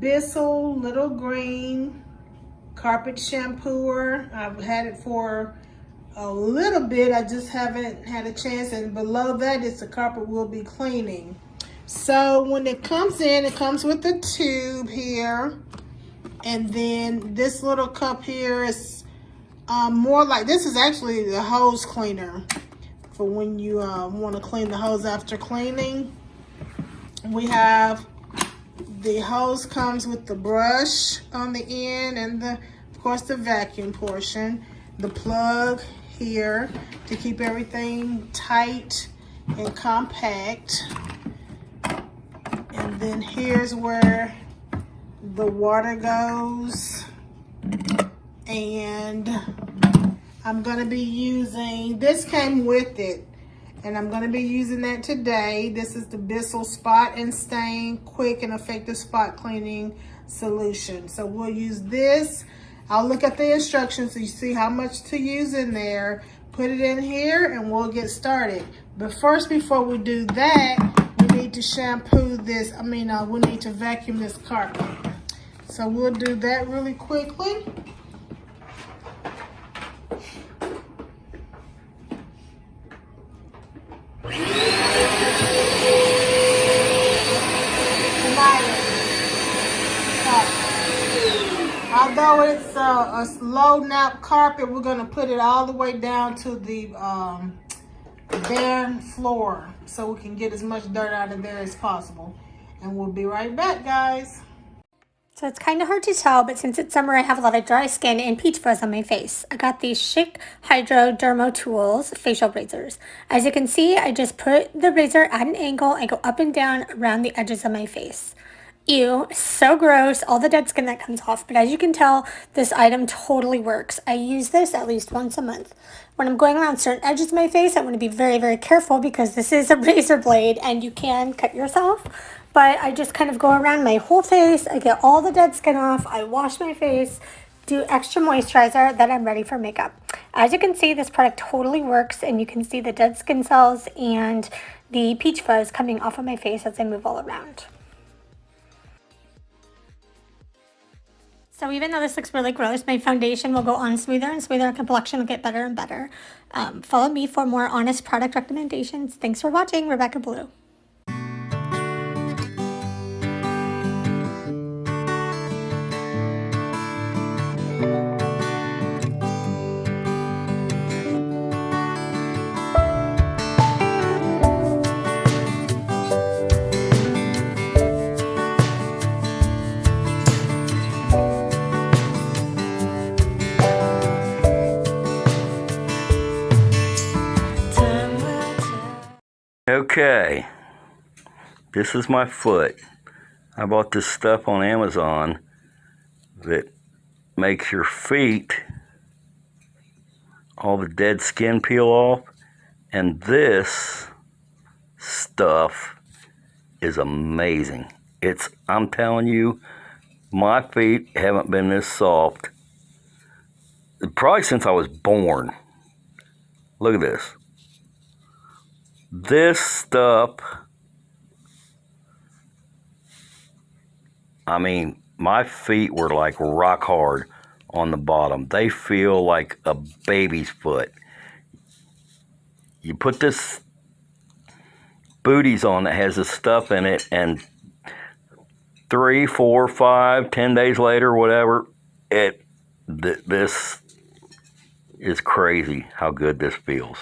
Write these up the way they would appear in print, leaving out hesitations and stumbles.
Bissell Little Green Carpet Shampooer. I've had it for a little bit. I just haven't had a chance. And below that is the carpet we'll be cleaning. So when it comes in, it comes with a tube here. And then this little cup here is more like, this is actually the hose cleaner for when you want to clean the hose after cleaning. We have the hose comes with the brush on the end and of course the vacuum portion. The plug here to keep everything tight and compact. And then here's where the water goes. And I'm gonna be using, this came with it, and I'm gonna be using that today. This is the Bissell Spot and Stain Quick and Effective Spot Cleaning Solution. So we'll use this. I'll look at the instructions so you see how much to use in there. Put it in here and we'll get started. But first, before we do that, we need to shampoo this, we need to vacuum this carpet. So we'll do that really quickly. Although it's a slow nap carpet, we're gonna put it all the way down to the bare floor so we can get as much dirt out of there as possible. And we'll be right back, guys. So it's kind of hard to tell, but since it's summer, I have a lot of dry skin and peach fuzz on my face. I got these Chic Hydro Dermo Tools facial razors. As you can see, I just put the razor at an angle and go up and down around the edges of my face. Ew, so gross, all the dead skin that comes off. But as you can tell, this item totally works. I use this at least once a month. When I'm going around certain edges of my face, I want to be very, very careful because this is a razor blade and you can cut yourself. But I just kind of go around my whole face. I get all the dead skin off. I wash my face, do extra moisturizer, then I'm ready for makeup. As you can see, this product totally works, and you can see the dead skin cells and the peach fuzz coming off of my face as I move all around. So even though this looks really gross, my foundation will go on smoother and smoother, and complexion will get better and better. Follow me for more honest product recommendations. Thanks for watching. Rebecca Blue. Okay, this is my foot. I bought this stuff on Amazon that makes your feet, all the dead skin peel off, and this stuff is amazing. I'm telling you, my feet haven't been this soft probably since I was born. Look at this. This stuff, my feet were like rock hard on the bottom. They feel like a baby's foot. You put this booties on that has this stuff in it, and 3, 4, 5, 10 days later, whatever, this is crazy how good this feels.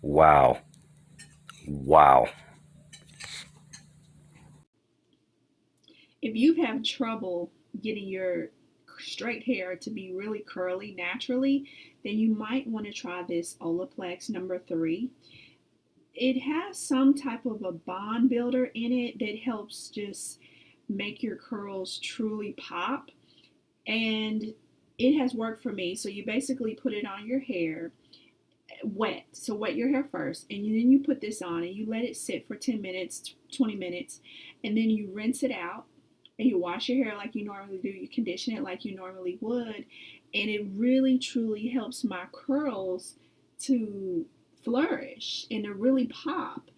Wow. If you have trouble getting your straight hair to be really curly naturally, then you might want to try this Olaplex number 3. It has some type of a bond builder in it that helps just make your curls truly pop, and it has worked for me. So you basically put it on your hair wet. So wet your hair first, and then you put this on and you let it sit for 10 minutes, 20 minutes, and then you rinse it out and you wash your hair like you normally do. You condition it like you normally would, and it really truly helps my curls to flourish and to really pop.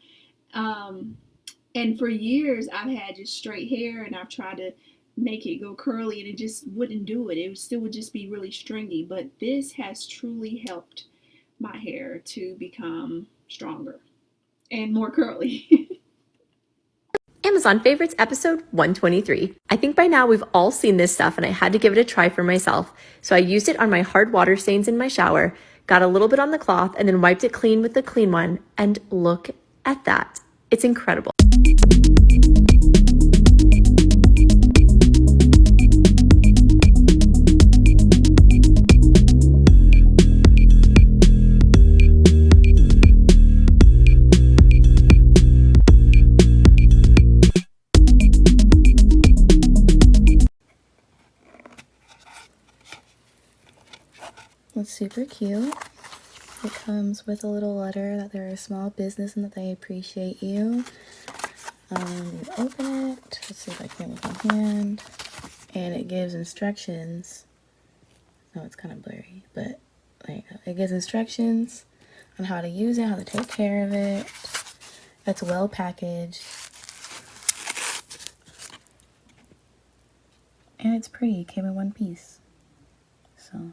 And for years, I've had just straight hair, and I've tried to make it go curly, and it just wouldn't do it. It still would just be really stringy. But this has truly helped my hair to become stronger and more curly. Amazon Favorites episode 123. I think by now we've all seen this stuff and I had to give it a try for myself. So I used it on my hard water stains in my shower, got a little bit on the cloth, and then wiped it clean with the clean one. And look at that. It's incredible. It's super cute. It comes with a little letter that they're a small business and that they appreciate you. You open it. Let's see if I can with my hand. And it gives instructions. No, it's kind of blurry, but there you go. It gives instructions on how to use it, how to take care of it. It's well packaged. And it's pretty. It came in one piece. So